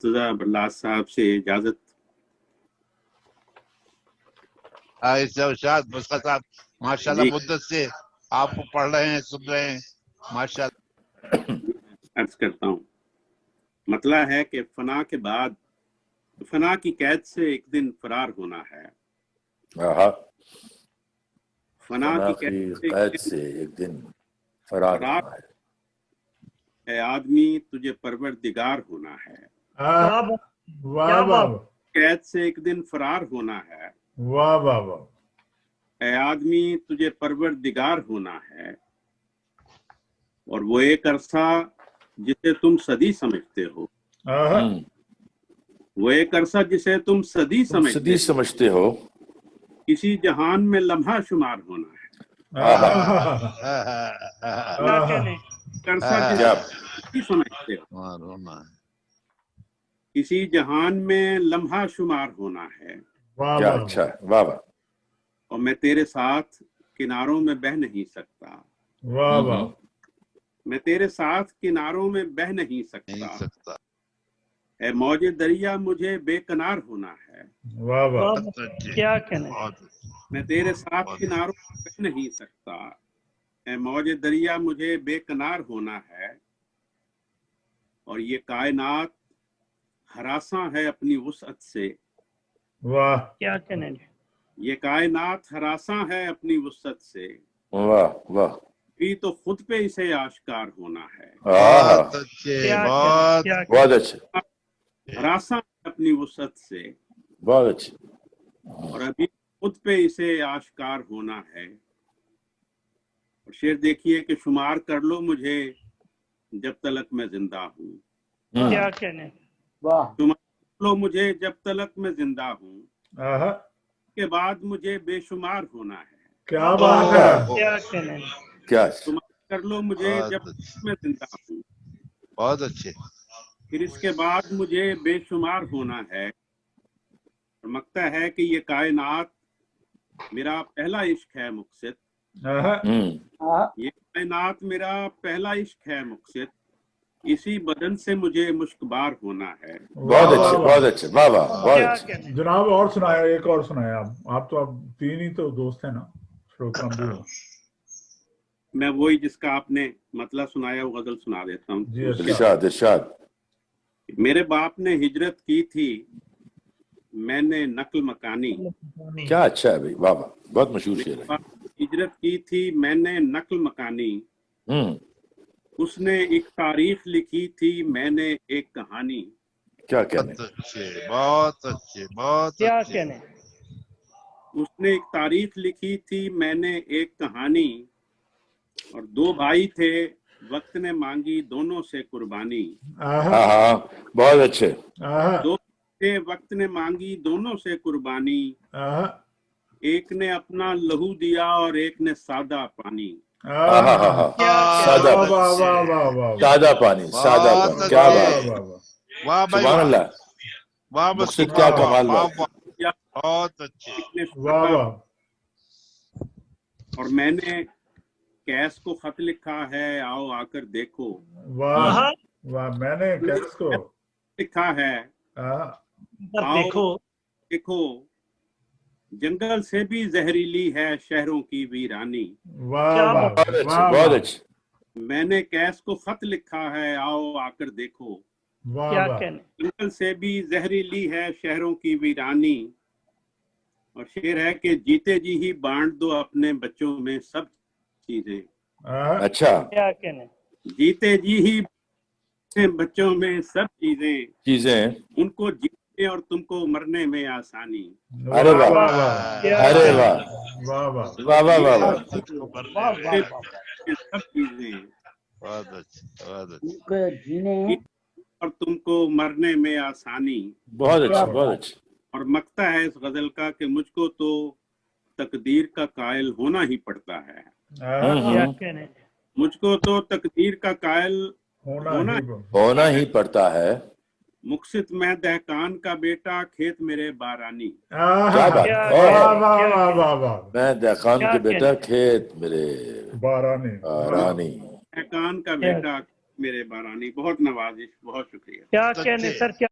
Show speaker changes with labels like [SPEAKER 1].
[SPEAKER 1] बल्लास साहब से इजाजत।
[SPEAKER 2] मुस्का साहब माशाल्लाह मुद्दत से आपको पढ़ रहे हैं, सुन रहे हैं, माशाल्लाह।
[SPEAKER 1] अर्ज करता हूँ, मतला है कि फना के बाद फना की कैद से एक दिन फरार होना है। फना की कैद से एक दिन फरार होना है। ए आदमी तुझे परवरदिगार होना है।
[SPEAKER 3] वाह वाह।
[SPEAKER 1] कैद से एक दिन फरार होना है।
[SPEAKER 3] वाह वाह वाह।
[SPEAKER 1] ए आदमी तुझे परवरदिगार होना है। और वो एक अरसा जिसे तुम सदी समझते हो, वो एक अरसा जिसे तुम सदी समझते हो, किसी जहान में लम्हा शुमार होना है। अरसा जिसे सदी समझते हो, किसी जहान में लम्हा शुमार होना है।
[SPEAKER 3] क्या अच्छा,
[SPEAKER 1] वाह वाह। और मैं तेरे साथ किनारों में बह नहीं सकता।
[SPEAKER 3] वाह वाह।
[SPEAKER 1] मैं तेरे साथ किनारों में बह नहीं सकता। ए मौजे दरिया मुझे बेकनार होना है।
[SPEAKER 3] वाह वाह।
[SPEAKER 4] क्या कहने,
[SPEAKER 1] मैं तेरे साथ किनारों में बह नहीं सकता। ए मौजे दरिया मुझे बेकनार होना है। और ये कायनात हरासा है अपनी वुसअत से।
[SPEAKER 3] वाह।
[SPEAKER 4] क्या कहने,
[SPEAKER 1] ये कायनात हरासा है अपनी वुसअत से।
[SPEAKER 2] वाह वाह।
[SPEAKER 1] भी तो खुद पे इसे आश्कार होना है।
[SPEAKER 2] बहुत अच्छे, बहुत अच्छे।
[SPEAKER 1] हरासा अपनी वुसअत से,
[SPEAKER 2] बहुत अच्छे।
[SPEAKER 1] और अभी खुद पे इसे आश्कार होना है। और शेर देखिए कि शुमार कर लो मुझे जब तलक मैं जिंदा हूँ।
[SPEAKER 4] क्या कहने,
[SPEAKER 1] शुमार कर लो मुझे जब तलक मैं जिंदा हूँ, के बाद मुझे बेशुमार होना है।
[SPEAKER 3] क्या बात है।
[SPEAKER 4] क्या कहने,
[SPEAKER 2] क्या
[SPEAKER 1] शुमार कर लो मुझे जब तलक मैं जिंदा हूँ,
[SPEAKER 2] बहुत अच्छे।
[SPEAKER 1] फिर इसके बाद मुझे बेशुमार होना है। और मकता है कि ये कायनात मेरा पहला इश्क है मुक़सिद। ये कायनात मेरा पहला इश्क है मुक़सिद। इसी बदन से मुझे मुश्कबार होना है।
[SPEAKER 2] बहुत अच्छे, बहुत अच्छे। वाह वाह, बहुत अच्छे।
[SPEAKER 3] जनाब और सुनाया, एक और सुनाया आप तो, आप तीन ही तो दोस्त हैं ना, श्रोता भी हो।
[SPEAKER 1] मैं वही जिसका आपने मतलब सुनाया वो गजल सुना देता हूँ।
[SPEAKER 2] इरशाद इरशाद।
[SPEAKER 1] मेरे बाप ने हिजरत की थी, मैंने नक्ल मकानी।
[SPEAKER 2] क्या अच्छा है भाई, वाह वाह, बहुत मशहूर शेर है।
[SPEAKER 1] हिजरत की थी मैंने नक्ल मकानी। उसने एक तारीख लिखी थी, मैंने एक कहानी।
[SPEAKER 2] क्या कहने,
[SPEAKER 4] बहुत अच्छे, क्या कहने।
[SPEAKER 1] उसने एक तारीख लिखी थी, मैंने एक कहानी। और दो भाई थे, वक्त ने मांगी दोनों से कुर्बानी।
[SPEAKER 2] बहुत अच्छे।
[SPEAKER 1] दो थे, वक्त ने मांगी दोनों से कुर्बानी। एक ने अपना लहू दिया और एक ने सादा पानी।
[SPEAKER 2] सादा सादा पानी, सादा पानी। क्या बात है, सुभान अल्लाह।
[SPEAKER 4] वाह
[SPEAKER 2] मुक़सिद क्या कमाल बात।
[SPEAKER 4] बहुत अच्छे।
[SPEAKER 3] वाह वाह।
[SPEAKER 1] और मैंने कैस को खत लिखा है, आओ आकर देखो।
[SPEAKER 3] वाह वाह। मैंने कैस को
[SPEAKER 1] लिखा है,
[SPEAKER 4] देखो
[SPEAKER 1] देखो जंगल से भी जहरीली है शहरों की वीरानी।
[SPEAKER 3] वाह वाह,
[SPEAKER 2] बहुत अच्छे।
[SPEAKER 1] मैंने कैस को खत लिखा है, आओ आकर देखो।
[SPEAKER 4] क्या कहने,
[SPEAKER 1] जंगल से भी जहरीली है शहरों की वीरानी। और शेर है कि जीते जी ही बांट दो अपने बच्चों में सब चीजें।
[SPEAKER 2] अच्छा,
[SPEAKER 4] क्या कहने,
[SPEAKER 1] जीते जी ही बच्चों में सब चीजें, उनको जीने और तुमको मरने में आसानी।
[SPEAKER 2] अरे वाह, अरे वाह,
[SPEAKER 3] वाह वाह,
[SPEAKER 2] वाह वाह वाह वाह।
[SPEAKER 1] सब चीजें
[SPEAKER 5] उनको जीने
[SPEAKER 1] और तुमको मरने में आसानी।
[SPEAKER 2] बहुत अच्छे, बहुत अच्छे।
[SPEAKER 1] और मकता है इस गजल का कि मुझको तो तकदीर का कायल होना ही पड़ता है।
[SPEAKER 4] क्या कहने,
[SPEAKER 1] मुझको तो तकदीर का कायल
[SPEAKER 2] होना ही पड़ता है।
[SPEAKER 1] मुक़सिद मैं दहकान का बेटा, खेत मेरे बारानी।
[SPEAKER 2] क्या बात, मैं दहकान के बेटा, खेत मेरे
[SPEAKER 3] बारानी।
[SPEAKER 1] दहकान का बेटा मेरे बारानी। बहुत नवाजिश, बहुत शुक्रिया।
[SPEAKER 4] क्या कहने सर, क्या